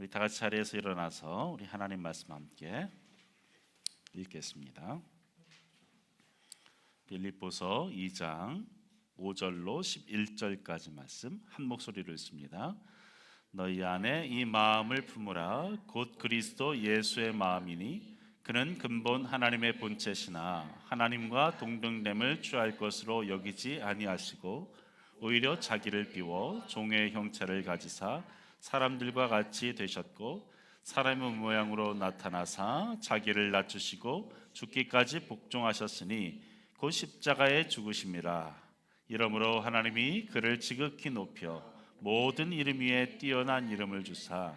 우리 다 같이 자리에서 일어나서 우리 하나님 말씀 함께 읽겠습니다. 빌립보서 2장 5절로 11절까지 말씀 한 목소리로 읽습니다. 너희 안에 이 마음을 품으라. 곧 그리스도 예수의 마음이니 그는 근본 하나님의 본체시나 하나님과 동등됨을 취할 것으로 여기지 아니하시고 오히려 자기를 비워 종의 형체를 가지사 사람들과 같이 되셨고 사람의 모양으로 나타나사 자기를 낮추시고 죽기까지 복종하셨으니 곧 십자가에 죽으심이라. 이러므로 하나님이 그를 지극히 높여 모든 이름 위에 뛰어난 이름을 주사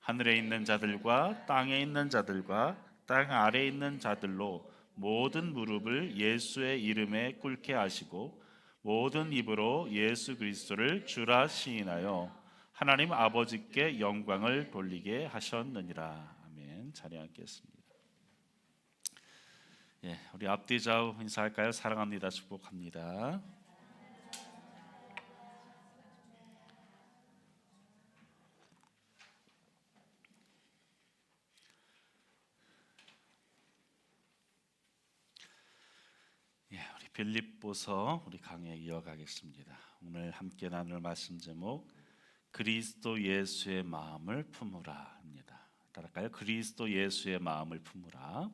하늘에 있는 자들과 땅에 있는 자들과 땅 아래에 있는 자들로 모든 무릎을 예수의 이름에 꿇게 하시고 모든 입으로 예수 그리스도를 주라 시인하여 하나님 아버지께 영광을 돌리게 하셨느니라. 아멘. 자리 앉겠습니다. 우리 앞뒤 좌우 인사할까요? 사랑합니다. 축복합니다. 우리 빌립보서 우리 강해 이어가겠습니다. 오늘 함께 나눌 말씀 제목 그리스도 예수의 마음을 품으라입니다. 따라할까요? 그리스도 예수의 마음을 품으라.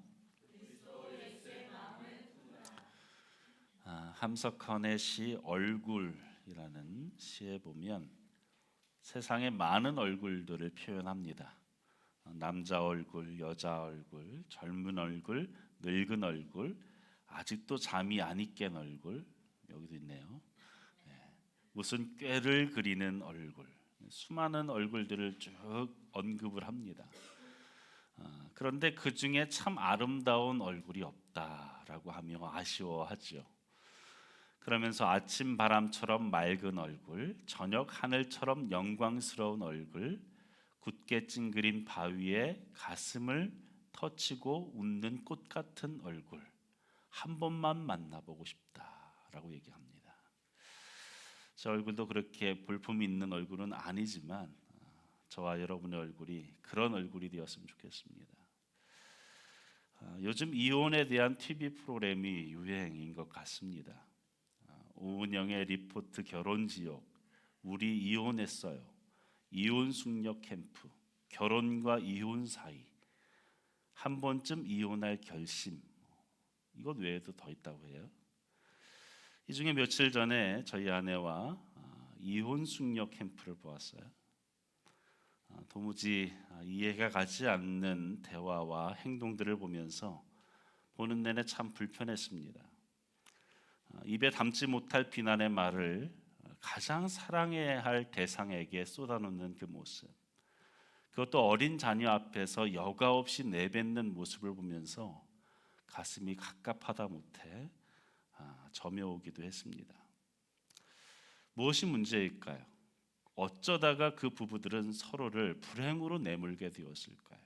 함석헌의 시 얼굴이라는 시에 보면 세상에 많은 얼굴들을 표현합니다. 남자 얼굴, 여자 얼굴, 젊은 얼굴, 늙은 얼굴, 아직도 잠이 안 깬 얼굴, 여기도 있네요. 무슨 꾀를 그리는 얼굴, 수많은 얼굴들을 쭉 언급을 합니다. 그런데 그 중에 참 아름다운 얼굴이 없다라고 하며 아쉬워하죠. 그러면서 아침 바람처럼 맑은 얼굴, 저녁 하늘처럼 영광스러운 얼굴, 굳게 찡그린 바위에 가슴을 터치고 웃는 꽃 같은 얼굴, 한 번만 만나보고 싶다라고 얘기합니다. 제 얼굴도 그렇게 볼품 있는 얼굴은 아니지만 저와 여러분의 얼굴이 그런 얼굴이 되었으면 좋겠습니다. 요즘 이혼에 대한 TV 프로그램이 유행인 것 같습니다. 오은영의 리포트 결혼지옥, 우리 이혼했어요, 이혼 숙녀 캠프, 결혼과 이혼 사이, 한 번쯤 이혼할 결심, 이것 외에도 더 있다고 해요. 이 중에 며칠 전에 저희 아내와 이혼 숙녀 캠프를 보았어요. 도무지 이해가 가지 않는 대화와 행동들을 보면서 보는 내내 참 불편했습니다. 입에 담지 못할 비난의 말을 가장 사랑해야 할 대상에게 쏟아놓는 그 모습, 그것도 어린 자녀 앞에서 여과 없이 내뱉는 모습을 보면서 가슴이 갑갑하다 못해 점여오기도 했습니다. 무엇이 문제일까요? 어쩌다가 그 부부들은 서로를 불행으로 내몰게 되었을까요?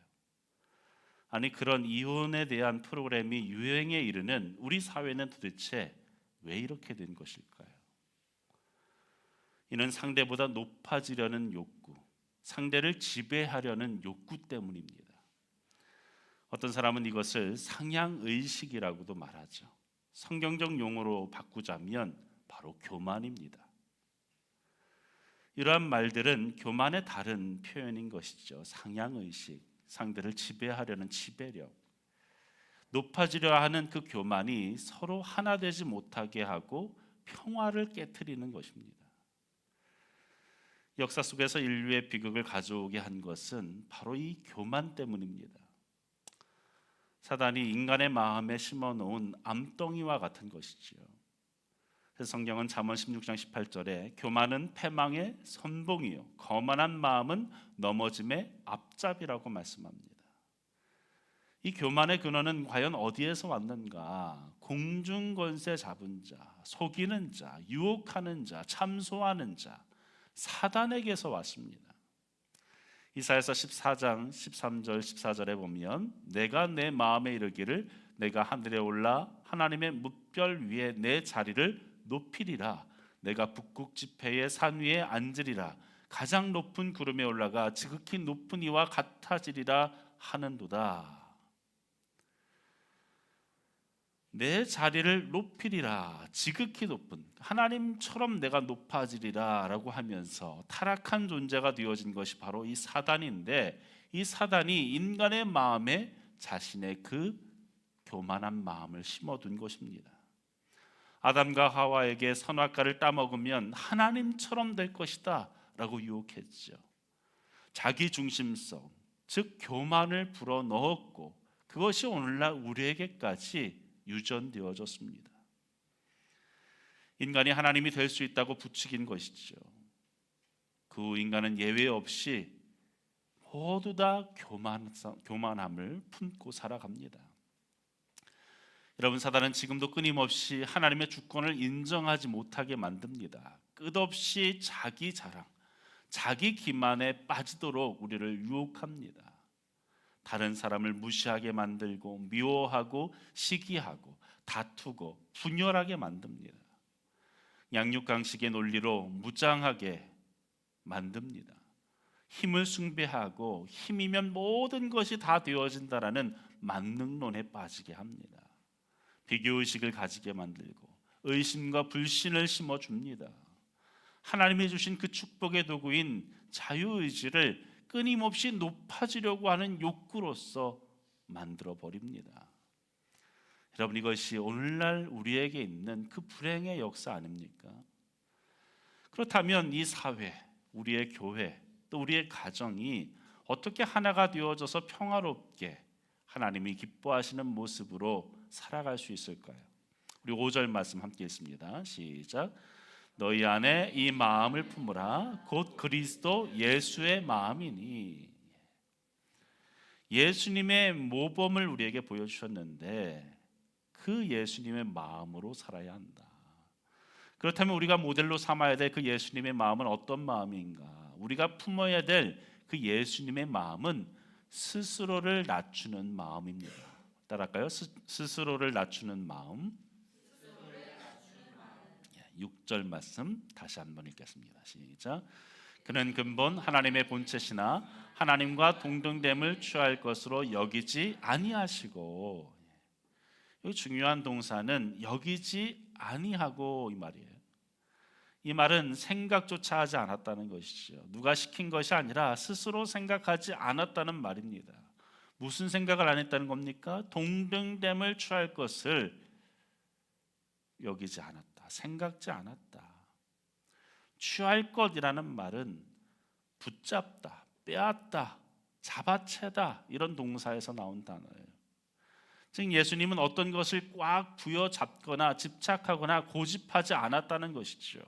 아니, 그런 이혼에 대한 프로그램이 유행에 이르는 우리 사회는 도대체 왜 이렇게 된 것일까요? 이는 상대보다 높아지려는 욕구, 상대를 지배하려는 욕구 때문입니다. 어떤 사람은 이것을 상향의식이라고도 말하죠. 성경적 용어로 바꾸자면 바로 교만입니다. 이러한 말들은 교만의 다른 표현인 것이죠. 상향의식, 상대를 지배하려는 지배력, 높아지려 하는 그 교만이 서로 하나 되지 못하게 하고 평화를 깨트리는 것입니다. 역사 속에서 인류의 비극을 가져오게 한 것은 바로 이 교만 때문입니다. 사단이 인간의 마음에 심어놓은 암덩이와 같은 것이지요. 그래서 성경은 잠언 16장 18절에 교만은 패망의 선봉이요 거만한 마음은 넘어짐의 앞잡이라고 말씀합니다. 이 교만의 근원은 과연 어디에서 왔는가? 공중권세 잡은 자, 속이는 자, 유혹하는 자, 참소하는 자, 사단에게서 왔습니다. 이사야서 14장 13절 14절에 보면 내가 내 마음에 이르기를 내가 하늘에 올라 하나님의 묵별 위에 내 자리를 높이리라. 내가 북극 지폐의 산 위에 앉으리라. 가장 높은 구름에 올라가 지극히 높은 이와 같아지리라 하는도다. 내 자리를 높이리라, 지극히 높은 하나님처럼 내가 높아지리라 라고 하면서 타락한 존재가 되어진 것이 바로 이 사단인데, 이 사단이 인간의 마음에 자신의 그 교만한 마음을 심어둔 것입니다. 아담과 하와에게 선악과를 따먹으면 하나님처럼 될 것이다 라고 유혹했죠. 자기 중심성, 즉 교만을 불어넣었고, 그것이 오늘날 우리에게까지 유전되어졌습니다. 인간이 하나님이 될 수 있다고 부추긴 것이죠. 그 인간은 예외 없이 모두 다 교만함을 품고 살아갑니다. 여러분, 사단은 지금도 끊임없이 하나님의 주권을 인정하지 못하게 만듭니다. 끝없이 자기 자랑, 자기 기만에 빠지도록 우리를 유혹합니다. 다른 사람을 무시하게 만들고, 미워하고, 시기하고, 다투고, 분열하게 만듭니다. 양육강식의 논리로 무장하게 만듭니다. 힘을 숭배하고 힘이면 모든 것이 다 되어진다라는 만능론에 빠지게 합니다. 비교의식을 가지게 만들고 의심과 불신을 심어줍니다. 하나님이 주신 그 축복의 도구인 자유의지를 끊임없이 높아지려고 하는 욕구로서 만들어버립니다. 여러분, 이것이 오늘날 우리에게 있는 그 불행의 역사 아닙니까? 그렇다면 이 사회, 우리의 교회, 또 우리의 가정이 어떻게 하나가 되어져서 평화롭게 하나님이 기뻐하시는 모습으로 살아갈 수 있을까요? 우리 5절 말씀 함께 읽습니다. 시작. 너희 안에 이 마음을 품으라. 곧 그리스도 예수의 마음이니. 예수님의 모범을 우리에게 보여주셨는데 그 예수님의 마음으로 살아야 한다. 그렇다면 우리가 모델로 삼아야 될 그 예수님의 마음은 어떤 마음인가? 우리가 품어야 될 그 예수님의 마음은 스스로를 낮추는 마음입니다. 따라할까요? 스스로를 낮추는 마음. 6절 말씀 다시 한번 읽겠습니다. 시작. 그는 근본 하나님의 본체시나 하나님과 동등됨을 취할 것으로 여기지 아니하시고. 여기 중요한 동사는 여기지 아니하고 이 말이에요. 이 말은 생각조차 하지 않았다는 것이죠. 누가 시킨 것이 아니라 스스로 생각하지 않았다는 말입니다. 무슨 생각을 안 했다는 겁니까? 동등됨을 취할 것을 여기지 않았다, 생각지 않았다. 취할 것이라는 말은 붙잡다, 빼앗다, 잡아채다 이런 동사에서 나온 단어예요. 즉 예수님은 어떤 것을 꽉 부여잡거나 집착하거나 고집하지 않았다는 것이죠.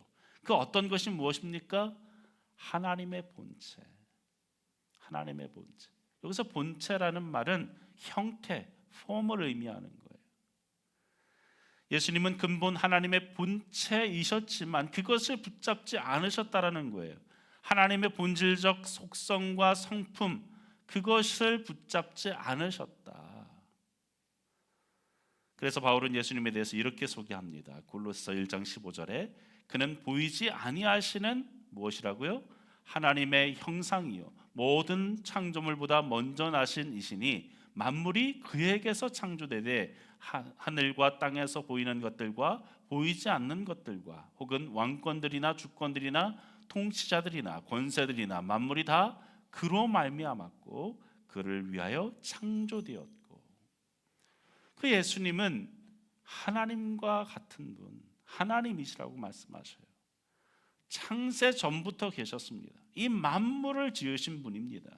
그 어떤 것이 무엇입니까? 하나님의 본체. 하나님의 본체. 여기서 본체라는 말은 형태, 폼을 의미하는 거예요. 예수님은 근본 하나님의 본체이셨지만 그것을 붙잡지 않으셨다라는 거예요. 하나님의 본질적 속성과 성품, 그것을 붙잡지 않으셨다. 그래서 바울은 예수님에 대해서 이렇게 소개합니다. 골로새 1장 15절에 그는 보이지 아니하시는 무엇이라고요? 하나님의 형상이요 모든 창조물보다 먼저 나신 이시니 만물이 그에게서 창조되되 하늘과 땅에서 보이는 것들과 보이지 않는 것들과 혹은 왕권들이나 주권들이나 통치자들이나 권세들이나 만물이 다 그로 말미암았고 그를 위하여 창조되었고. 그 예수님은 하나님과 같은 분, 하나님이시라고 말씀하셔요. 창세 전부터 계셨습니다. 이 만물을 지으신 분입니다.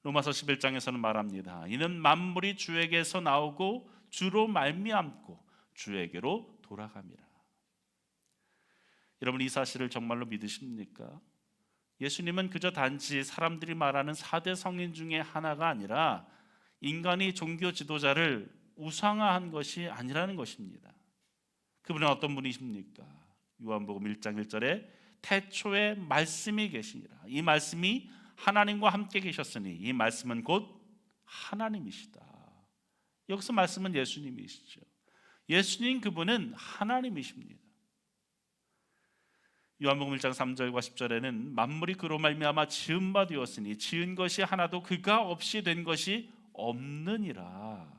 로마서 11장에서는 말합니다. 이는 만물이 주에게서 나오고 주로 말미암고 주에게로 돌아갑니다. 여러분, 이 사실을 정말로 믿으십니까? 예수님은 그저 단지 사람들이 말하는 4대 성인 중에 하나가 아니라 인간이 종교 지도자를 우상화한 것이 아니라는 것입니다. 그분은 어떤 분이십니까? 요한복음 1장 1절에 태초에 말씀이 계시니라. 이 말씀이 하나님과 함께 계셨으니 이 말씀은 곧 하나님이시다. 여기서 말씀은 예수님이시죠. 예수님 그분은 하나님이십니다. 요한복음 1장 3절과 10절에는 만물이 그로 말미암아 지은 바 되었으니 지은 것이 하나도 그가 없이 된 것이 없느니라.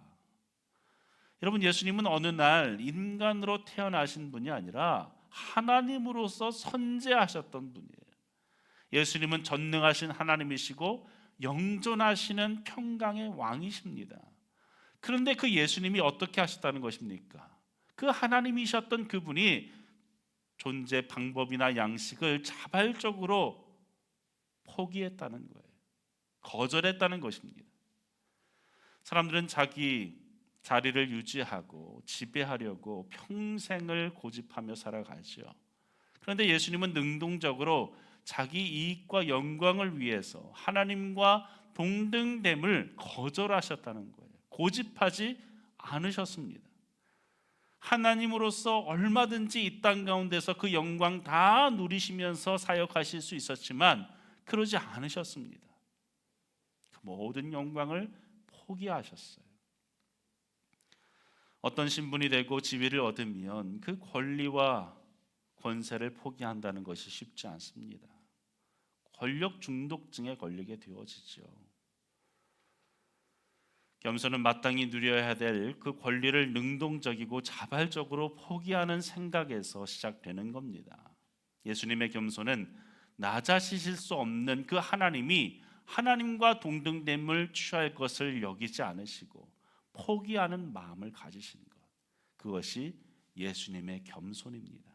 여러분, 예수님은 어느 날 인간으로 태어나신 분이 아니라 하나님으로서 선재하셨던 분이에요. 예수님은 전능하신 하나님이시고 영존하시는 평강의 왕이십니다. 그런데 그 예수님이 어떻게 하셨다는 것입니까? 그 하나님이셨던 그분이 존재 방법이나 양식을 자발적으로 포기했다는 거예요. 거절했다는 것입니다. 사람들은 자기 자리를 유지하고 지배하려고 평생을 고집하며 살아가죠. 그런데 예수님은 능동적으로 자기 이익과 영광을 위해서 하나님과 동등됨을 거절하셨다는 거예요. 고집하지 않으셨습니다. 하나님으로서 얼마든지 이 땅 가운데서 그 영광 다 누리시면서 사역하실 수 있었지만 그러지 않으셨습니다. 그 모든 영광을 포기하셨어요. 어떤 신분이 되고 지위를 얻으면 그 권리와 권세를 포기한다는 것이 쉽지 않습니다. 권력 중독증에 걸리게 되어지죠. 겸손은 마땅히 누려야 될 그 권리를 능동적이고 자발적으로 포기하는 생각에서 시작되는 겁니다. 예수님의 겸손은 낮아지실 수 없는 그 하나님이 하나님과 동등됨을 취할 것을 여기지 않으시고 포기하는 마음을 가지신 것, 그것이 예수님의 겸손입니다.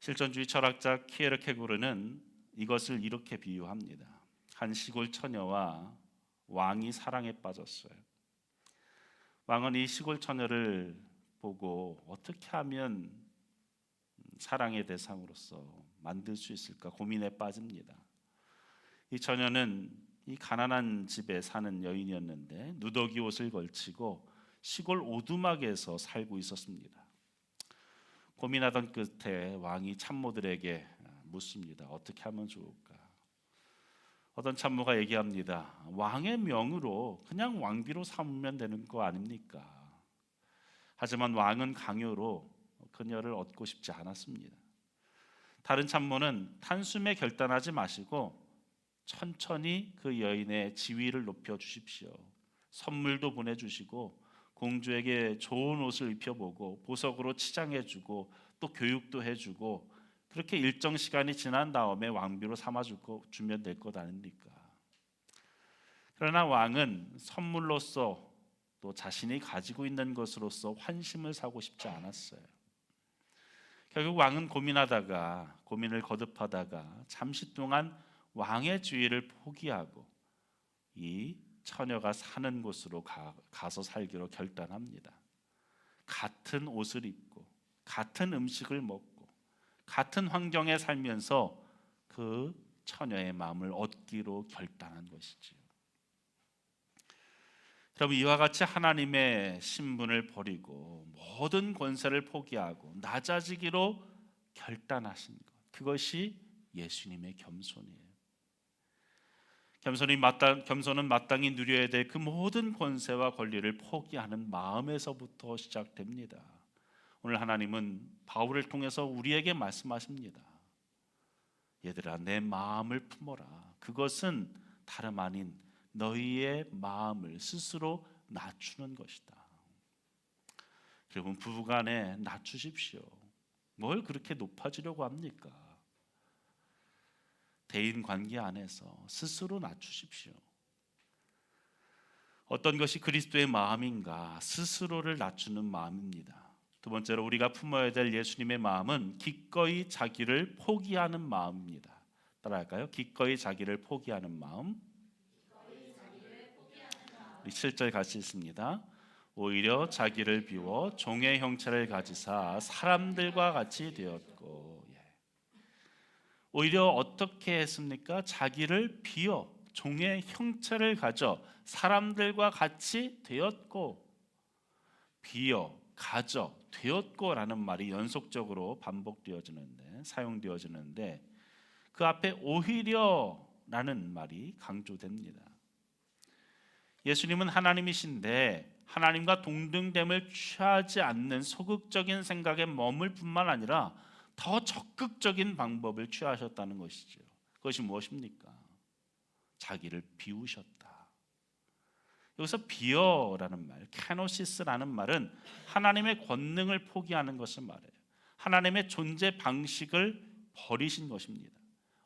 실존주의 철학자 키에르케고르는 이것을 이렇게 비유합니다. 한 시골 처녀와 왕이 사랑에 빠졌어요. 왕은 이 시골 처녀를 보고 어떻게 하면 사랑의 대상으로서 만들 수 있을까 고민에 빠집니다. 이 처녀는 이 가난한 집에 사는 여인이었는데 누더기 옷을 걸치고 시골 오두막에서 살고 있었습니다. 고민하던 끝에 왕이 참모들에게 묻습니다. 어떻게 하면 좋을까? 어떤 참모가 얘기합니다. 왕의 명으로 그냥 왕비로 삼으면 되는 거 아닙니까? 하지만 왕은 강요로 그녀를 얻고 싶지 않았습니다. 다른 참모는 단숨에 결단하지 마시고 천천히 그 여인의 지위를 높여 주십시오. 선물도 보내주시고 공주에게 좋은 옷을 입혀보고 보석으로 치장해주고 또 교육도 해주고 그렇게 일정 시간이 지난 다음에 왕비로 삼아주면 될 것 아닙니까? 그러나 왕은 선물로서 또 자신이 가지고 있는 것으로서 환심을 사고 싶지 않았어요. 결국 왕은 고민을 거듭하다가 잠시 동안 왕의 지위를 포기하고 이 처녀가 사는 곳으로 가서 살기로 결단합니다. 같은 옷을 입고 같은 음식을 먹고 같은 환경에 살면서 그 처녀의 마음을 얻기로 결단한 것이지요. 여러분, 이와 같이 하나님의 신분을 버리고 모든 권세를 포기하고 낮아지기로 결단하신 것, 그것이 예수님의 겸손이에요. 겸손은 마땅히 누려야 될 그 모든 권세와 권리를 포기하는 마음에서부터 시작됩니다. 오늘 하나님은 바울을 통해서 우리에게 말씀하십니다. 얘들아, 내 마음을 품어라. 그것은 다름 아닌 너희의 마음을 스스로 낮추는 것이다. 여러분, 부부간에 낮추십시오. 뭘 그렇게 높아지려고 합니까? 대인 관계 안에서 스스로 낮추십시오. 어떤 것이 그리스도의 마음인가? 스스로를 낮추는 마음입니다. 두 번째로 우리가 품어야 될 예수님의 마음은 기꺼이 자기를 포기하는 마음입니다. 따라할까요? 기꺼이 자기를 포기하는 마음. 우리 7절 같이 읽습니다. 오히려 자기를 비워 종의 형체를 가지사 사람들과 같이 되었고. 오히려 어떻게 했습니까? 자기를 비워 종의 형체를 가져 사람들과 같이 되었고. 비어, 가져, 되었고라는 말이 연속적으로 사용되어지는데 그 앞에 오히려라는 말이 강조됩니다. 예수님은 하나님이신데 하나님과 동등됨을 취하지 않는 소극적인 생각에 머물 뿐만 아니라 더 적극적인 방법을 취하셨다는 것이죠. 그것이 무엇입니까? 자기를 비우셨다. 여기서 비어라는 말, 케노시스라는 말은 하나님의 권능을 포기하는 것을 말해요. 하나님의 존재 방식을 버리신 것입니다.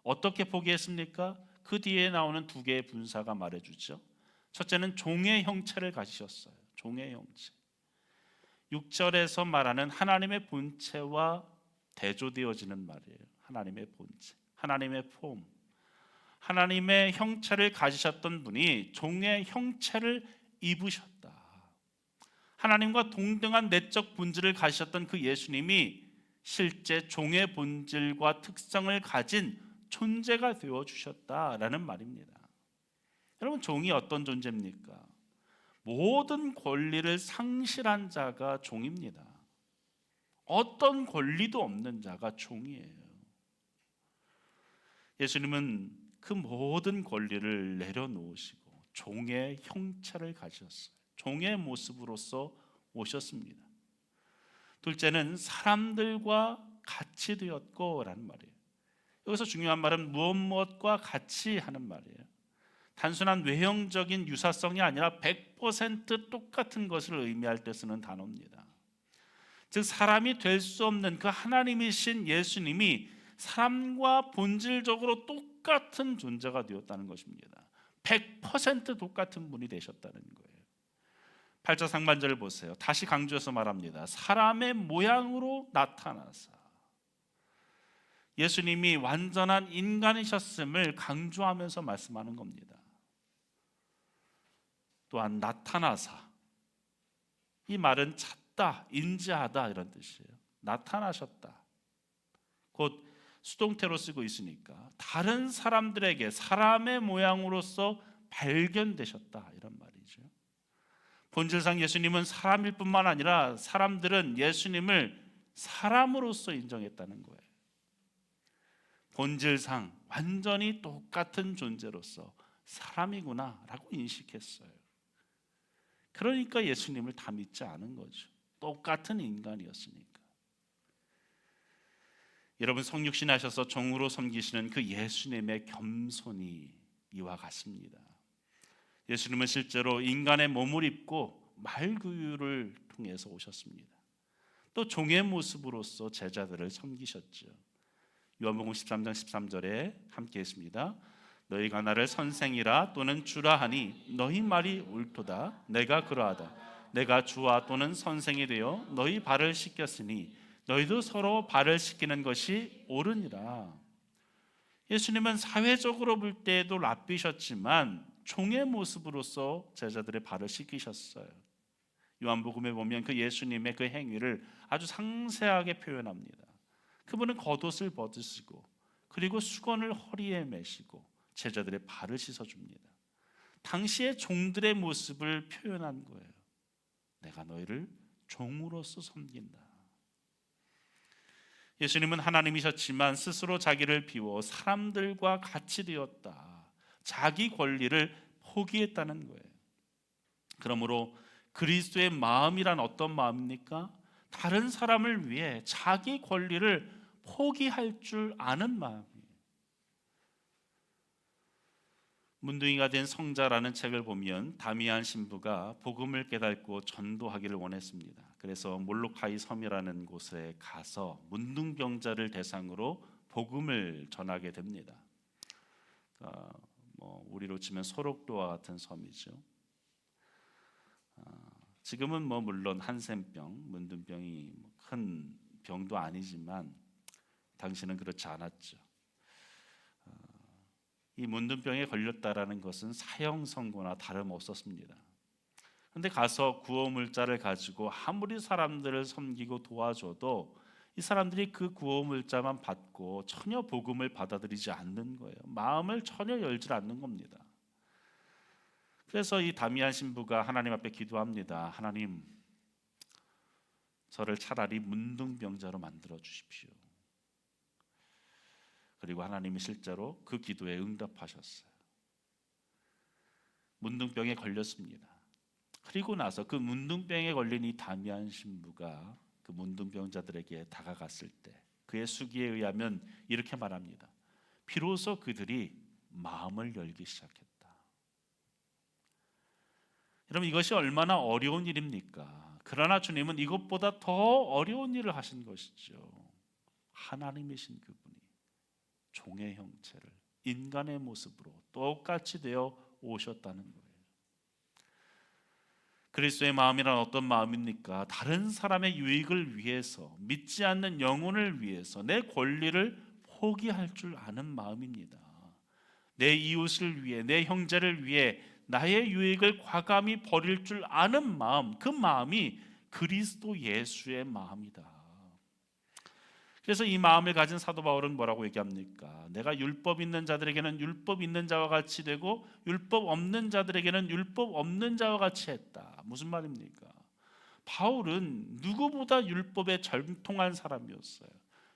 어떻게 포기했습니까? 그 뒤에 나오는 두 개의 분사가 말해주죠. 첫째는 종의 형체를 가지셨어요. 종의 형체. 6절에서 말하는 하나님의 본체와 대조되어지는 말이에요. 하나님의 본체, 하나님의 폼, 하나님의 형체를 가지셨던 분이 종의 형체를 입으셨다. 하나님과 동등한 내적 본질을 가지셨던 그 예수님이 실제 종의 본질과 특성을 가진 존재가 되어주셨다라는 말입니다. 여러분, 종이 어떤 존재입니까? 모든 권리를 상실한 자가 종입니다. 어떤 권리도 없는 자가 종이에요. 예수님은 그 모든 권리를 내려놓으시고 종의 형체를 가지셨어요. 종의 모습으로서 오셨습니다. 둘째는 사람들과 같이 되었고 라는 말이에요. 여기서 중요한 말은 무엇과 같이 하는 말이에요. 단순한 외형적인 유사성이 아니라 100% 똑같은 것을 의미할 때 쓰는 단어입니다. 즉 사람이 될 수 없는 그 하나님이신 예수님이 사람과 본질적으로 똑같은 존재가 되었다는 것입니다. 100% 똑같은 분이 되셨다는 거예요. 8절 상반절을 보세요. 다시 강조해서 말합니다. 사람의 모양으로 나타나사. 예수님이 완전한 인간이셨음을 강조하면서 말씀하는 겁니다. 또한 나타나사, 이 말은 찾다, 인지하다 이런 뜻이에요. 나타나셨다. 곧 수동태로 쓰고 있으니까 다른 사람들에게 사람의 모양으로서 발견되셨다 이런 말이죠. 본질상 예수님은 사람일 뿐만 아니라 사람들은 예수님을 사람으로서 인정했다는 거예요. 본질상 완전히 똑같은 존재로서 사람이구나 라고 인식했어요. 그러니까 예수님을 다 믿지 않은 거죠. 똑같은 인간이었으니까. 여러분, 성육신 하셔서 종으로 섬기시는 그 예수님의 겸손이 이와 같습니다. 예수님은 실제로 인간의 몸을 입고 말구유를 통해서 오셨습니다. 또 종의 모습으로서 제자들을 섬기셨죠. 요한복음 13장 13절에 함께 했습니다. 너희가 나를 선생이라 또는 주라 하니 너희 말이 옳도다. 내가 그러하다. 내가 주와 또는 선생이 되어 너희 발을 씻겼으니 너희도 서로 발을 씻기는 것이 옳으니라. 예수님은 사회적으로 볼 때에도 랍비셨지만 종의 모습으로서 제자들의 발을 씻기셨어요. 요한복음에 보면 그 예수님의 그 행위를 아주 상세하게 표현합니다. 그분은 겉옷을 벗으시고 그리고 수건을 허리에 매시고 제자들의 발을 씻어줍니다. 당시의 종들의 모습을 표현한 거예요. 내가 너희를 종으로서 섬긴다. 예수님은 하나님이셨지만 스스로 자기를 비워 사람들과 같이 되었다. 자기 권리를 포기했다는 거예요. 그러므로 그리스도의 마음이란 어떤 마음입니까? 다른 사람을 위해 자기 권리를 포기할 줄 아는 마음이에요. 문둥이가 된 성자라는 책을 보면 다미안 신부가 복음을 깨닫고 전도하기를 원했습니다. 그래서 몰로카이 섬이라는 곳에 가서 문둥병자를 대상으로 복음을 전하게 됩니다. 우리로 치면 소록도와 같은 섬이죠. 지금은 물론 한센병, 문둥병이 큰 병도 아니지만 당시는 그렇지 않았죠. 이 문둥병에 걸렸다라는 것은 사형 선고나 다름없었습니다. 그런데 가서 구호 물자를 가지고 아무리 사람들을 섬기고 도와줘도 이 사람들이 그 구호 물자만 받고 전혀 복음을 받아들이지 않는 거예요. 마음을 전혀 열지 않는 겁니다. 그래서 이 다미안 신부가 하나님 앞에 기도합니다. 하나님, 저를 차라리 문둥병자로 만들어 주십시오. 그리고 하나님이 실제로 그 기도에 응답하셨어요. 문둥병에 걸렸습니다. 그리고 나서 그 문둥병에 걸린 이 다미안 신부가 그 문둥병자들에게 다가갔을 때 그의 수기에 의하면 이렇게 말합니다. 비로소 그들이 마음을 열기 시작했다. 여러분, 이것이 얼마나 어려운 일입니까? 그러나 주님은 이것보다 더 어려운 일을 하신 것이죠. 하나님이신 그분이 종의 형체를 인간의 모습으로 똑같이 되어 오셨다는 거예요. 그리스도의 마음이란 어떤 마음입니까? 다른 사람의 유익을 위해서, 믿지 않는 영혼을 위해서 내 권리를 포기할 줄 아는 마음입니다. 내 이웃을 위해, 내 형제를 위해 나의 유익을 과감히 버릴 줄 아는 마음, 그 마음이 그리스도 예수의 마음이다. 그래서 이 마음을 가진 사도 바울은 뭐라고 얘기합니까? 내가 율법 있는 자들에게는 율법 있는 자와 같이 되고 율법 없는 자들에게는 율법 없는 자와 같이 했다. 무슨 말입니까? 바울은 누구보다 율법에 전통한 사람이었어요.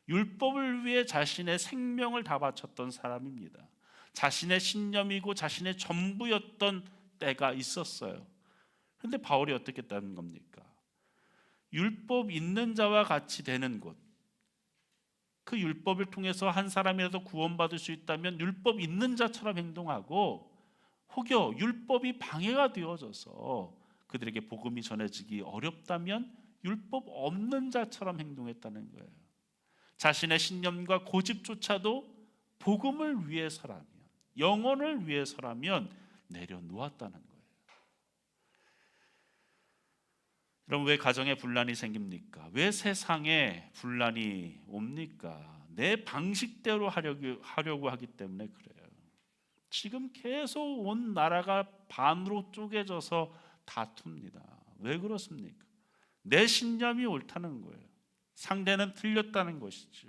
율법을 위해 자신의 생명을 다 바쳤던 사람입니다. 자신의 신념이고 자신의 전부였던 때가 있었어요. 그런데 바울이 어떻게 했다는 겁니까? 율법 있는 자와 같이 되는 곳, 그 율법을 통해서 한 사람이라도 구원받을 수 있다면 율법 있는 자처럼 행동하고, 혹여 율법이 방해가 되어져서 그들에게 복음이 전해지기 어렵다면 율법 없는 자처럼 행동했다는 거예요. 자신의 신념과 고집조차도 복음을 위해서라면, 영혼을 위해서라면 내려놓았다는 거예요. 그럼 왜 가정에 분란이 생깁니까? 왜 세상에 분란이 옵니까? 내 방식대로 하려고 하기 때문에 그래요. 지금 계속 온 나라가 반으로 쪼개져서 다툽니다. 왜 그렇습니까? 내 신념이 옳다는 거예요. 상대는 틀렸다는 것이죠.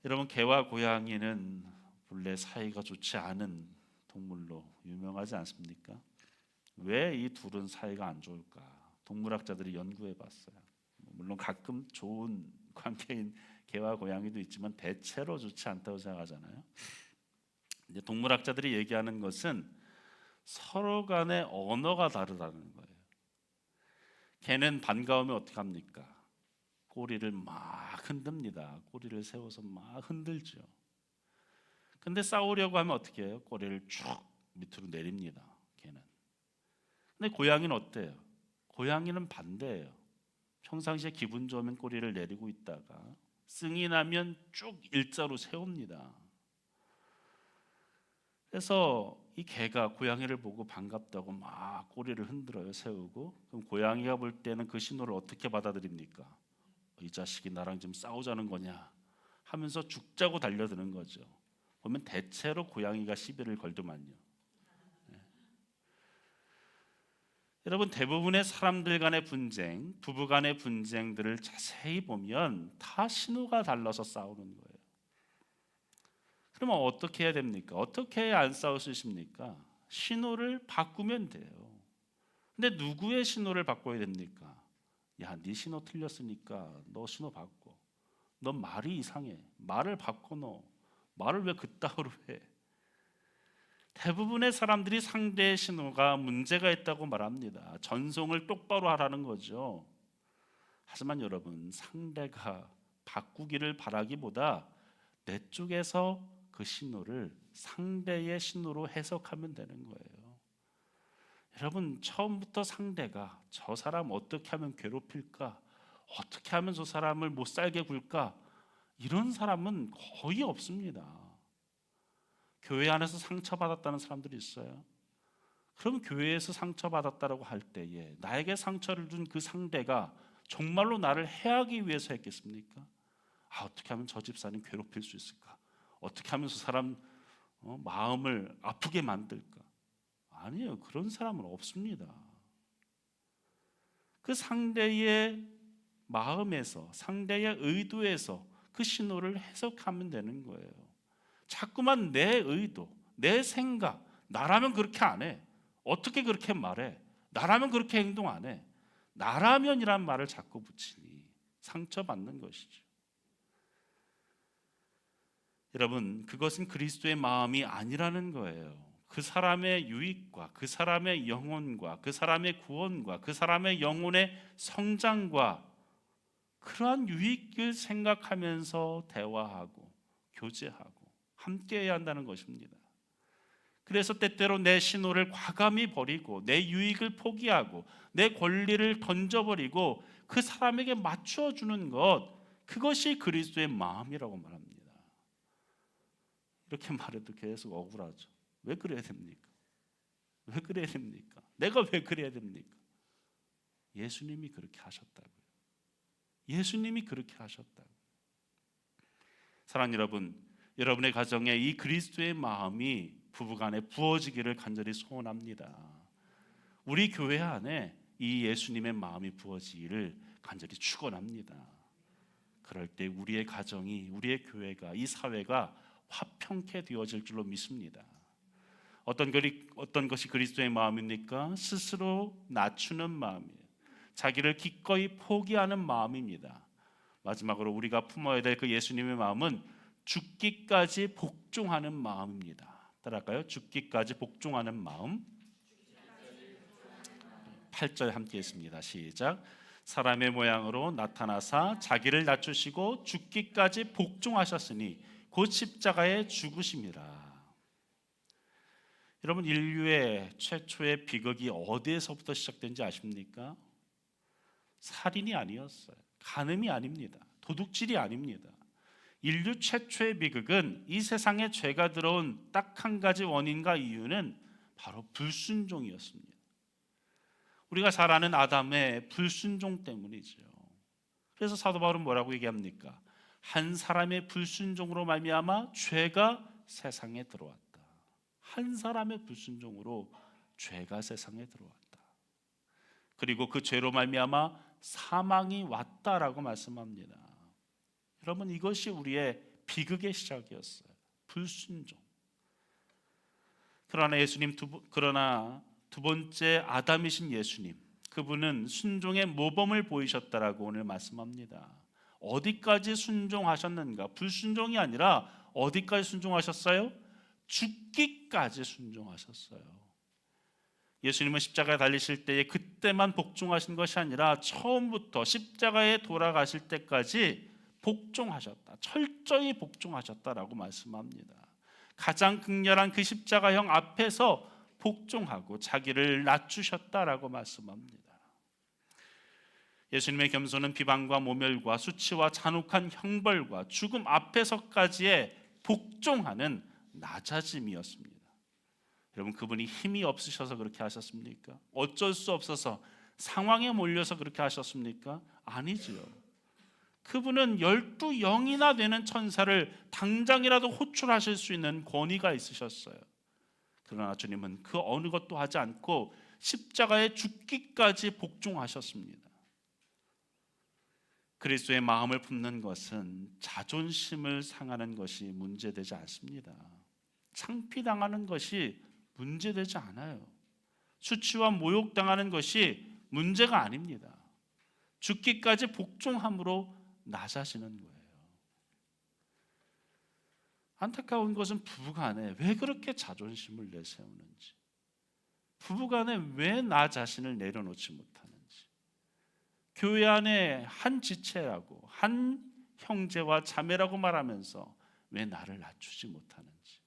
여러분, 개와 고양이는 본래 사이가 좋지 않은 동물로 유명하지 않습니까? 왜 이 둘은 사이가 안 좋을까? 동물학자들이 연구해 봤어요. 물론 가끔 좋은 관계인 개와 고양이도 있지만 대체로 좋지 않다고 생각하잖아요. 이제 동물학자들이 얘기하는 것은 서로 간의 언어가 다르다는 거예요. 개는 반가우면 어떻게 합니까? 꼬리를 막 흔듭니다. 꼬리를 세워서 막 흔들죠. 근데 싸우려고 하면 어떻게 해요? 꼬리를 쭉 밑으로 내립니다. 개는. 근데 고양이는 어때요? 고양이는 반대예요. 평상시에 기분 좋으면 꼬리를 내리고 있다가 승이 나면 쭉 일자로 세웁니다. 그래서 이 개가 고양이를 보고 반갑다고 막 꼬리를 흔들어요. 세우고. 그럼 고양이가 볼 때는 그 신호를 어떻게 받아들입니까? 이 자식이 나랑 지금 싸우자는 거냐 하면서 죽자고 달려드는 거죠. 보면 대체로 고양이가 시비를 걸더만요. 여러분, 대부분의 사람들 간의 분쟁, 부부 간의 분쟁들을 자세히 보면 다 신호가 달라서 싸우는 거예요. 그러면 어떻게 해야 됩니까? 어떻게 해야 안 싸울 수 있습니까? 신호를 바꾸면 돼요. 근데 누구의 신호를 바꿔야 됩니까? 야, 네 신호 틀렸으니까 너 신호 바꿔. 너 말이 이상해. 말을 바꿔 너. 말을 왜 그따위로 해? 대부분의 사람들이 상대의 신호가 문제가 있다고 말합니다. 전송을 똑바로 하라는 거죠. 하지만 여러분, 상대가 바꾸기를 바라기보다 내 쪽에서 그 신호를 상대의 신호로 해석하면 되는 거예요. 여러분, 처음부터 상대가 저 사람 어떻게 하면 괴롭힐까? 어떻게 하면 저 사람을 못 살게 굴까? 이런 사람은 거의 없습니다. 교회 안에서 상처받았다는 사람들이 있어요. 그럼 교회에서 상처받았다고 할 때에 나에게 상처를 준 그 상대가 정말로 나를 해하기 위해서 했겠습니까? 어떻게 하면 저 집사님 괴롭힐 수 있을까? 어떻게 하면 저 사람 마음을 아프게 만들까? 아니에요. 그런 사람은 없습니다. 그 상대의 마음에서, 상대의 의도에서 그 신호를 해석하면 되는 거예요. 자꾸만 내 의도, 내 생각, 나라면 그렇게 안 해. 어떻게 그렇게 말해? 나라면 그렇게 행동 안 해. 나라면이란 말을 자꾸 붙이니 상처받는 것이죠. 여러분, 그것은 그리스도의 마음이 아니라는 거예요. 그 사람의 유익과 그 사람의 영혼과 그 사람의 구원과 그 사람의 영혼의 성장과 그러한 유익을 생각하면서 대화하고 교제하고 함께해야 한다는 것입니다. 그래서 때때로 내 신호를 과감히 버리고 내 유익을 포기하고 내 권리를 던져버리고 그 사람에게 맞추어 주는 것, 그것이 그리스도의 마음이라고 말합니다. 이렇게 말해도 계속 억울하죠. 왜 그래야 됩니까? 왜 그래야 됩니까? 내가 왜 그래야 됩니까? 예수님이 그렇게 하셨다고요. 예수님이 그렇게 하셨다고요. 사랑하는 여러분, 여러분의 가정에 이 그리스도의 마음이 부부간에 부어지기를 간절히 소원합니다. 우리 교회 안에 이 예수님의 마음이 부어지기를 간절히 축원합니다. 그럴 때 우리의 가정이, 우리의 교회가, 이 사회가 화평케 되어질 줄로 믿습니다. 어떤 것이 그리스도의 마음입니까? 스스로 낮추는 마음이에요. 자기를 기꺼이 포기하는 마음입니다. 마지막으로 우리가 품어야 될 그 예수님의 마음은 죽기까지 복종하는 마음입니다. 따라할까요? 죽기까지 복종하는 마음. 8절 함께 했습니다. 시작. 사람의 모양으로 나타나사 자기를 낮추시고 죽기까지 복종하셨으니 곧 십자가에 죽으심이라. 여러분, 인류의 최초의 비극이 어디에서부터 시작된지 아십니까? 살인이 아니었어요. 간음이 아닙니다. 도둑질이 아닙니다. 인류 최초의 비극은 이 세상에 죄가 들어온 딱 한 가지 원인과 이유는 바로 불순종이었습니다. 우리가 잘 아는 아담의 불순종 때문이죠. 그래서 사도 바울은 뭐라고 얘기합니까? 한 사람의 불순종으로 말미암아 죄가 세상에 들어왔다. 한 사람의 불순종으로 죄가 세상에 들어왔다. 그리고 그 죄로 말미암아 사망이 왔다라고 말씀합니다. 여러분, 이것이 우리의 비극의 시작이었어요. 불순종. 그러나 두 번째 아담이신 예수님, 그분은 순종의 모범을 보이셨다라고 오늘 말씀합니다. 어디까지 순종하셨는가? 불순종이 아니라 어디까지 순종하셨어요? 죽기까지 순종하셨어요. 예수님은 십자가에 달리실 때에 그때만 복종하신 것이 아니라 처음부터 십자가에 돌아가실 때까지 복종하셨다. 철저히 복종하셨다라고 말씀합니다. 가장 극렬한 그 십자가형 앞에서 복종하고 자기를 낮추셨다라고 말씀합니다. 예수님의 겸손은 비방과 모멸과 수치와 잔혹한 형벌과 죽음 앞에서까지의 복종하는 낮아짐이었습니다. 여러분, 그분이 힘이 없으셔서 그렇게 하셨습니까? 어쩔 수 없어서 상황에 몰려서 그렇게 하셨습니까? 아니지요. 그분은 12영이나 되는 천사를 당장이라도 호출하실 수 있는 권위가 있으셨어요. 그러나 주님은 그 어느 것도 하지 않고 십자가에 죽기까지 복종하셨습니다. 그리스도의 마음을 품는 것은 자존심을 상하는 것이 문제되지 않습니다. 창피당하는 것이 문제되지 않아요. 수치와 모욕당하는 것이 문제가 아닙니다. 죽기까지 복종함으로 낮아지는 거예요. 안타까운 것은 부부간에 왜 그렇게 자존심을 내세우는지, 부부간에 왜 나 자신을 내려놓지 못하는지, 교회 안에 한 지체라고, 한 형제와 자매라고 말하면서 왜 나를 낮추지 못하는지.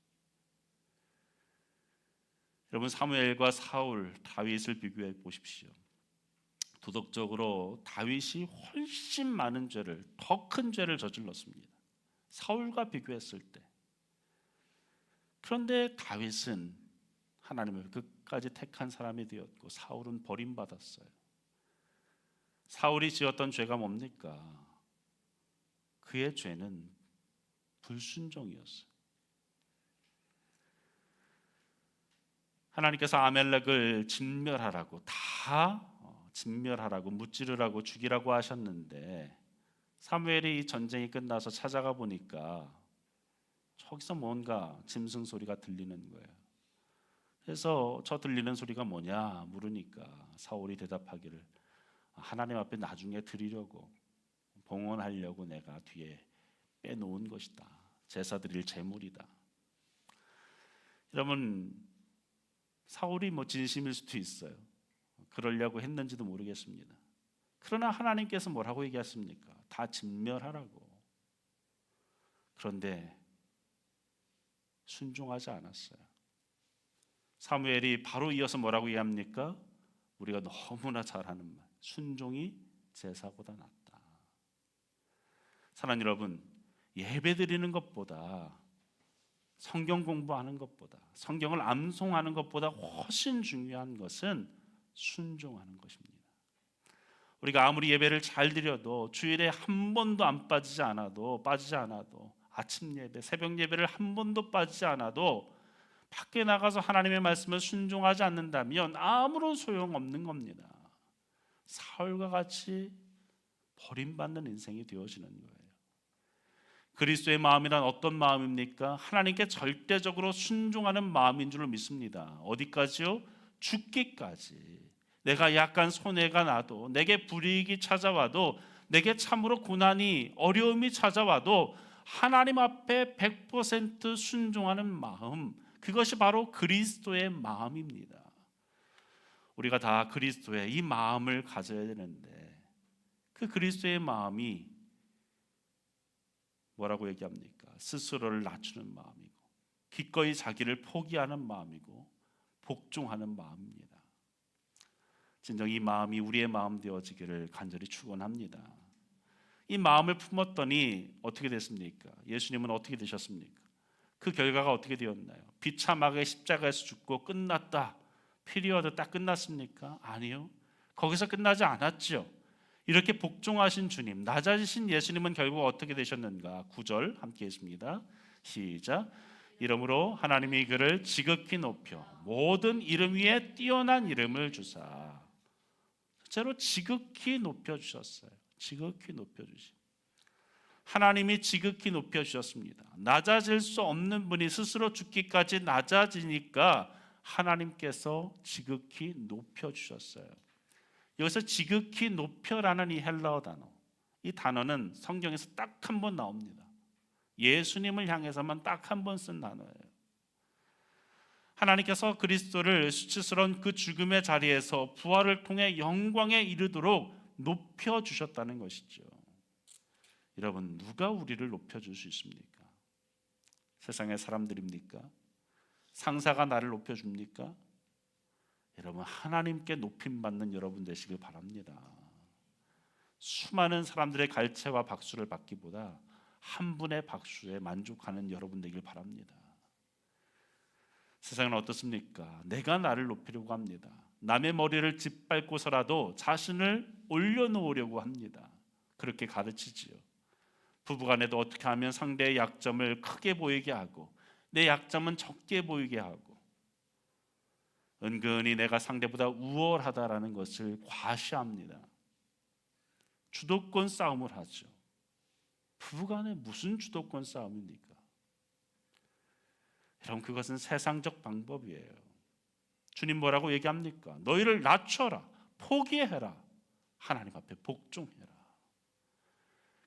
여러분, 사무엘과 사울, 다윗을 비교해 보십시오. 도덕적으로 다윗이 훨씬 많은 죄를, 더 큰 죄를 저질렀습니다. 사울과 비교했을 때. 그런데 다윗은 하나님을 끝까지 택한 사람이 되었고 사울은 버림받았어요. 사울이 지었던 죄가 뭡니까? 그의 죄는 불순종이었어요. 하나님께서 아멜렉을 진멸하라고, 다 진멸하라고, 무찌르라고, 죽이라고 하셨는데 사무엘이 이 전쟁이 끝나서 찾아가 보니까 저기서 뭔가 짐승 소리가 들리는 거예요. 그래서 저 들리는 소리가 뭐냐 물으니까 사울이 대답하기를 하나님 앞에 나중에 드리려고, 봉헌하려고 내가 뒤에 빼놓은 것이다. 제사 드릴 제물이다. 여러분, 사울이 진심일 수도 있어요. 그러려고 했는지도 모르겠습니다. 그러나 하나님께서 뭐라고 얘기했습니까? 다 진멸하라고. 그런데 순종하지 않았어요. 사무엘이 바로 이어서 뭐라고 얘기합니까? 우리가 너무나 잘 아는 말, 순종이 제사보다 낫다. 사랑하는 여러분, 예배 드리는 것보다, 성경 공부하는 것보다, 성경을 암송하는 것보다 훨씬 중요한 것은 순종하는 것입니다. 우리가 아무리 예배를 잘 드려도, 주일에 한 번도 안 빠지지 않아도, 아침 예배, 새벽 예배를 한 번도 빠지지 않아도 밖에 나가서 하나님의 말씀을 순종하지 않는다면 아무런 소용없는 겁니다. 사울과 같이 버림받는 인생이 되어지는 거예요. 그리스도의 마음이란 어떤 마음입니까? 하나님께 절대적으로 순종하는 마음인 줄 믿습니다. 어디까지요? 죽기까지. 내가 약간 손해가 나도, 내게 불이익이 찾아와도, 내게 참으로 고난이, 어려움이 찾아와도 하나님 앞에 100% 순종하는 마음, 그것이 바로 그리스도의 마음입니다. 우리가 다 그리스도의 이 마음을 가져야 되는데, 그 그리스도의 마음이 뭐라고 얘기합니까? 스스로를 낮추는 마음이고, 기꺼이 자기를 포기하는 마음이고, 복종하는 마음입니다. 진정 이 마음이 우리의 마음 되어지기를 간절히 축원합니다. 이 마음을 품었더니 어떻게 됐습니까? 예수님은 어떻게 되셨습니까? 그 결과가 어떻게 되었나요? 비참하게 십자가에서 죽고 끝났다, 피리어드 딱 끝났습니까? 아니요, 거기서 끝나지 않았죠. 이렇게 복종하신 주님, 낮아지신 예수님은 결국 어떻게 되셨는가? 9절 함께 했습니다. 시작. 이러므로 하나님이 그를 지극히 높여 모든 이름 위에 뛰어난 이름을 주사. 실제로 지극히 높여주셨어요. 지극히 높여주심. 하나님이 지극히 높여주셨습니다. 낮아질 수 없는 분이 스스로 죽기까지 낮아지니까 하나님께서 지극히 높여주셨어요. 여기서 지극히 높여라는 이 헬라어 단어, 이 단어는 성경에서 딱 한 번 나옵니다. 예수님을 향해서만 딱 한 번 쓴 단어예요. 하나님께서 그리스도를 수치스러운 그 죽음의 자리에서 부활을 통해 영광에 이르도록 높여주셨다는 것이죠. 여러분, 누가 우리를 높여줄 수 있습니까? 세상의 사람들입니까? 상사가 나를 높여줍니까? 여러분, 하나님께 높임받는 여러분 되시길 바랍니다. 수많은 사람들의 갈채와 박수를 받기보다 한 분의 박수에 만족하는 여러분 되길 바랍니다. 세상은 어떻습니까? 내가 나를 높이려고 합니다. 남의 머리를 짓밟고서라도 자신을 올려놓으려고 합니다. 그렇게 가르치지요. 부부간에도 어떻게 하면 상대의 약점을 크게 보이게 하고 내 약점은 적게 보이게 하고, 은근히 내가 상대보다 우월하다라는 것을 과시합니다. 주도권 싸움을 하죠. 부부간에 무슨 주도권 싸움입니까? 여러분, 그것은 세상적 방법이에요. 주님 뭐라고 얘기합니까? 너희를 낮춰라, 포기해라, 하나님 앞에 복종해라.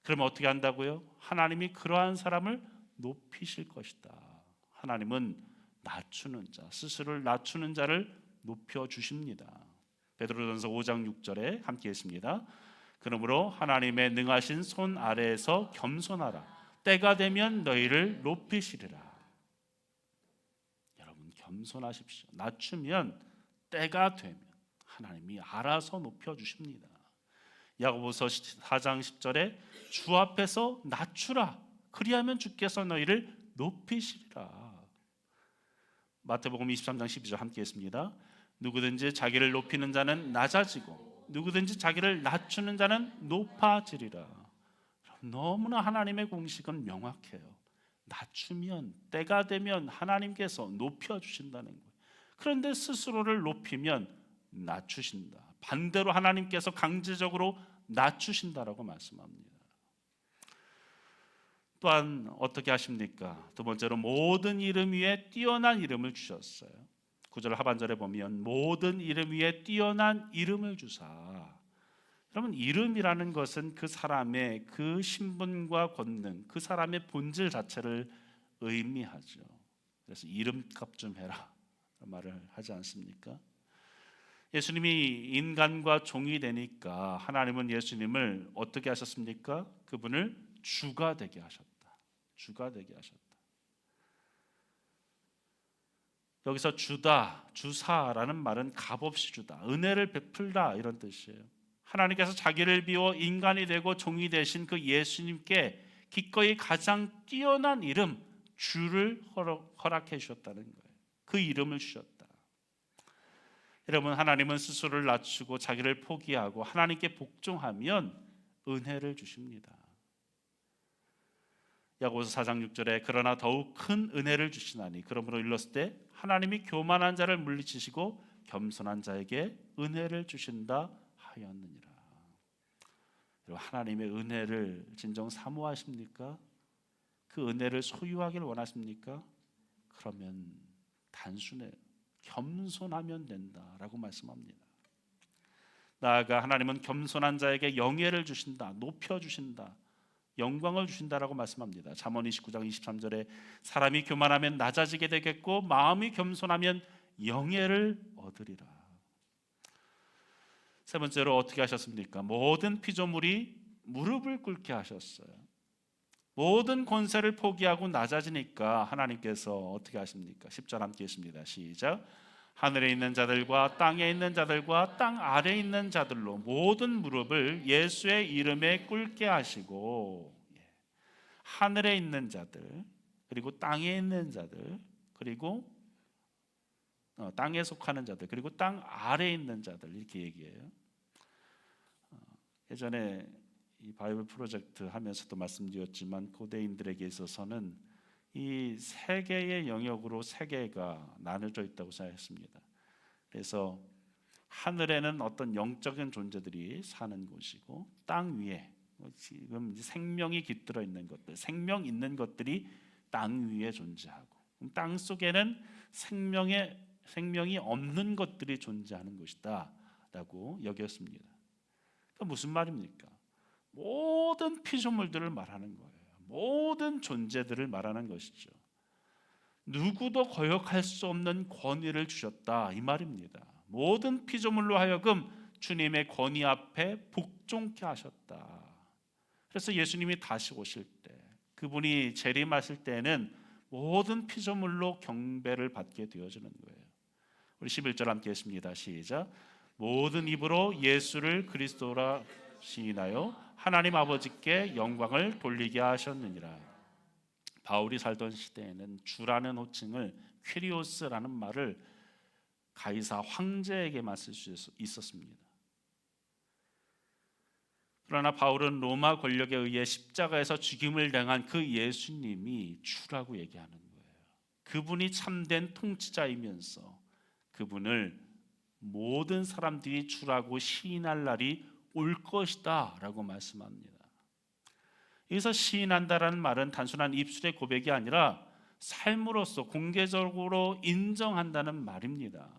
그러면 어떻게 한다고요? 하나님이 그러한 사람을 높이실 것이다. 하나님은 낮추는 자, 스스로를 낮추는 자를 높여주십니다. 베드로전서 5장 6절에 함께 했습니다. 그러므로 하나님의 능하신 손 아래에서 겸손하라. 때가 되면 너희를 높이시리라. 여러분, 겸손하십시오. 낮추면 때가 되면 하나님이 알아서 높여주십니다. 야고보서 4장 10절에 주 앞에서 낮추라. 그리하면 주께서 너희를 높이시리라. 마태복음 23장 12절 함께 했습니다. 누구든지 자기를 높이는 자는 낮아지고 누구든지 자기를 낮추는 자는 높아지리라. 너무나 하나님의 공식은 명확해요. 낮추면 때가 되면 하나님께서 높여주신다는 거예요. 그런데 스스로를 높이면 낮추신다. 반대로 하나님께서 강제적으로 낮추신다라고 말씀합니다. 또한 어떻게 하십니까? 두 번째로 모든 이름 위에 뛰어난 이름을 주셨어요. 9절 하반절에 보면 모든 이름 위에 뛰어난 이름을 주사. 여러분, 이름이라는 것은 그 사람의 그 신분과 권능, 그 사람의 본질 자체를 의미하죠. 그래서 이름값 좀 해라 말을 하지 않습니까? 예수님이 인간과 종이 되니까 하나님은 예수님을 어떻게 하셨습니까? 그분을 주가 되게 하셨다. 주가 되게 하셨다. 여기서 주다, 주사라는 말은 값없이 주다, 은혜를 베풀다 이런 뜻이에요. 하나님께서 자기를 비워 인간이 되고 종이 되신 그 예수님께 기꺼이 가장 뛰어난 이름 주를 허락해 주셨다는 거예요. 그 이름을 주셨다. 여러분, 하나님은 스스로를 낮추고 자기를 포기하고 하나님께 복종하면 은혜를 주십니다. 야고보서 4장 6절에 그러나 더욱 큰 은혜를 주시나니 그러므로 일렀을 때 하나님이 교만한 자를 물리치시고 겸손한 자에게 은혜를 주신다 하였느니라. 하나님의 은혜를 진정 사모하십니까? 그 은혜를 소유하길 원하십니까? 그러면 단순해요. 겸손하면 된다라고 말씀합니다. 나아가 하나님은 겸손한 자에게 영예를 주신다, 높여주신다, 영광을 주신다라고 말씀합니다. 잠언 29장 23절에 사람이 교만하면 낮아지게 되겠고 마음이 겸손하면 영예를 얻으리라. 세 번째로 어떻게 하셨습니까? 모든 피조물이 무릎을 꿇게 하셨어요. 모든 권세를 포기하고 낮아지니까 하나님께서 어떻게 하십니까? 10절 함께 했습니다. 시작. 하늘에 있는 자들과 땅에 있는 자들과 땅 아래에 있는 자들로 모든 무릎을 예수의 이름에 꿇게 하시고, 하늘에 있는 자들 그리고 땅에 있는 자들 그리고 땅에 속하는 자들 그리고 땅 아래에 있는 자들 이렇게 얘기해요. 예전에 이 바이블 프로젝트 하면서도 말씀드렸지만 고대인들에게 있어서는 이 세 개의 영역으로 세계가 나눠져 있다고 생각했습니다. 그래서 하늘에는 어떤 영적인 존재들이 사는 곳이고 땅 위에 지금 생명이 깃들어 있는 것들, 생명 있는 것들이 땅 위에 존재하고 땅 속에는 생명이 없는 것들이 존재하는 것이다 라고 여겼습니다. 그러니까 무슨 말입니까? 모든 피조물들을 말하는 거예요. 모든 존재들을 말하는 것이죠. 누구도 거역할 수 없는 권위를 주셨다 이 말입니다. 모든 피조물로 하여금 주님의 권위 앞에 복종케 하셨다. 그래서 예수님이 다시 오실 때 그분이 재림하실 때는 모든 피조물로 경배를 받게 되어지는 거예요. 우리 11절 함께 했습니다. 시작. 모든 입으로 예수를 그리스도라 시인하여 하나님 아버지께 영광을 돌리게 하셨느니라. 바울이 살던 시대에는 주라는 호칭을 퀴리오스라는 말을 가이사 황제에게만 쓸 수 있었습니다. 그러나 바울은 로마 권력에 의해 십자가에서 죽임을 당한 그 예수님이 주라고 얘기하는 거예요. 그분이 참된 통치자이면서 그분을 모든 사람들이 주라고 시인할 날이 올 것이다 라고 말씀합니다. 여기서 시인한다라는 말은 단순한 입술의 고백이 아니라 삶으로서 공개적으로 인정한다는 말입니다.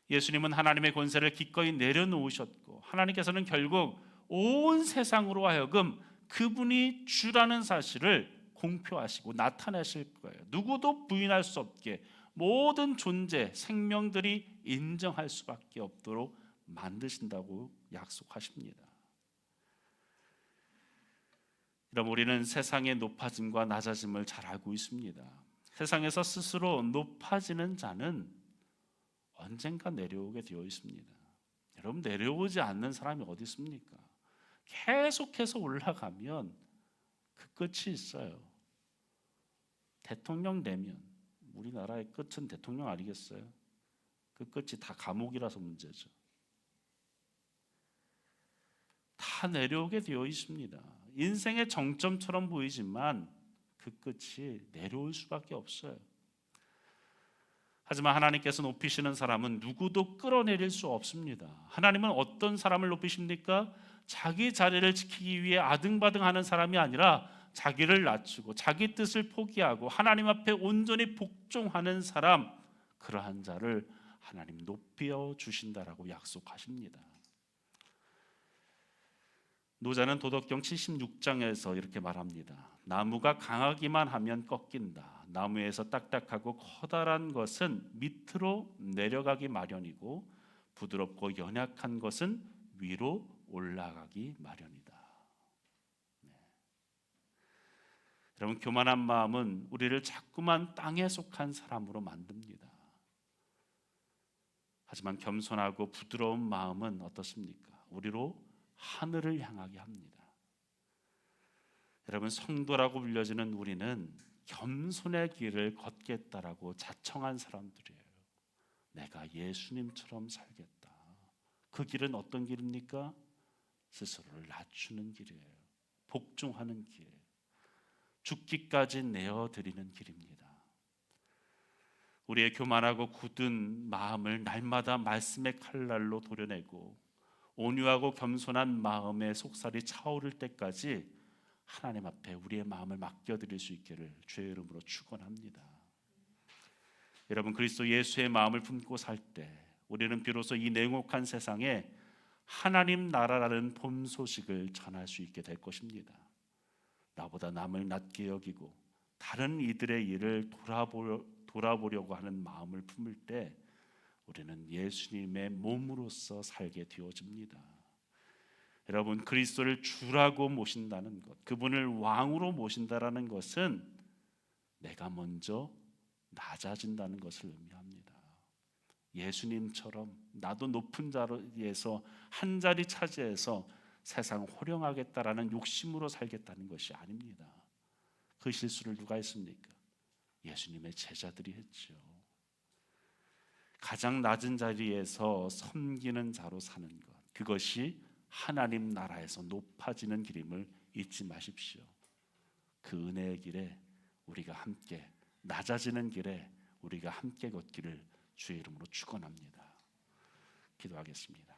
예수님은 하나님의 권세를 기꺼이 내려놓으셨고 하나님께서는 결국 온 세상으로 하여금 그분이 주라는 사실을 공표하시고 나타내실 거예요. 누구도 부인할 수 없게 모든 존재, 생명들이 인정할 수밖에 없도록 만드신다고 약속하십니다. 그럼 우리는 세상의 높아짐과 낮아짐을 잘 알고 있습니다. 세상에서 스스로 높아지는 자는 언젠가 내려오게 되어 있습니다. 여러분, 내려오지 않는 사람이 어디 있습니까? 계속해서 올라가면 그 끝이 있어요. 대통령 되면 우리나라의 끝은 대통령 아니겠어요? 그 끝이 다 감옥이라서 문제죠. 다 내려오게 되어 있습니다. 인생의 정점처럼 보이지만 그 끝이 내려올 수밖에 없어요. 하지만 하나님께서 높이시는 사람은 누구도 끌어내릴 수 없습니다. 하나님은 어떤 사람을 높이십니까? 자기 자리를 지키기 위해 아등바등하는 사람이 아니라 자기를 낮추고 자기 뜻을 포기하고 하나님 앞에 온전히 복종하는 사람, 그러한 자를 하나님 높여 주신다라고 약속하십니다. 노자는 도덕경 76장에서 이렇게 말합니다. 나무가 강하기만 하면 꺾인다. 나무에서 딱딱하고 커다란 것은 밑으로 내려가기 마련이고 부드럽고 연약한 것은 위로 올라가기 마련이다. 여러분, 교만한 마음은 우리를 자꾸만 땅에 속한 사람으로 만듭니다. 하지만 겸손하고 부드러운 마음은 어떻습니까? 우리로 하늘을 향하게 합니다. 여러분, 성도라고 불려지는 우리는 겸손의 길을 걷겠다라고 자청한 사람들이에요. 내가 예수님처럼 살겠다. 그 길은 어떤 길입니까? 스스로를 낮추는 길이에요. 복종하는 길, 죽기까지 내어드리는 길입니다. 우리의 교만하고 굳은 마음을 날마다 말씀의 칼날로 도려내고 온유하고 겸손한 마음의 속살이 차오를 때까지 하나님 앞에 우리의 마음을 맡겨드릴 수 있기를 주의 이름으로 축원합니다. 여러분, 그리스도 예수의 마음을 품고 살 때 우리는 비로소 이 냉혹한 세상에 하나님 나라라는 본 소식을 전할 수 있게 될 것입니다. 나보다 남을 낮게 여기고 다른 이들의 일을 돌아보려고 하는 마음을 품을 때 우리는 예수님의 몸으로서 살게 되어집니다. 여러분, 그리스도를 주라고 모신다는 것, 그분을 왕으로 모신다라는 것은 내가 먼저 낮아진다는 것을 의미합니다. 예수님처럼 나도 높은 자리에서 한 자리 차지해서 세상 호령하겠다라는 욕심으로 살겠다는 것이 아닙니다. 그 실수를 누가 했습니까? 예수님의 제자들이 했죠. 가장 낮은 자리에서 섬기는 자로 사는 것, 그것이 하나님 나라에서 높아지는 길임을 잊지 마십시오. 그 은혜의 길에 우리가 함께, 낮아지는 길에 우리가 함께 걷기를 주의 이름으로 축원합니다. 기도하겠습니다.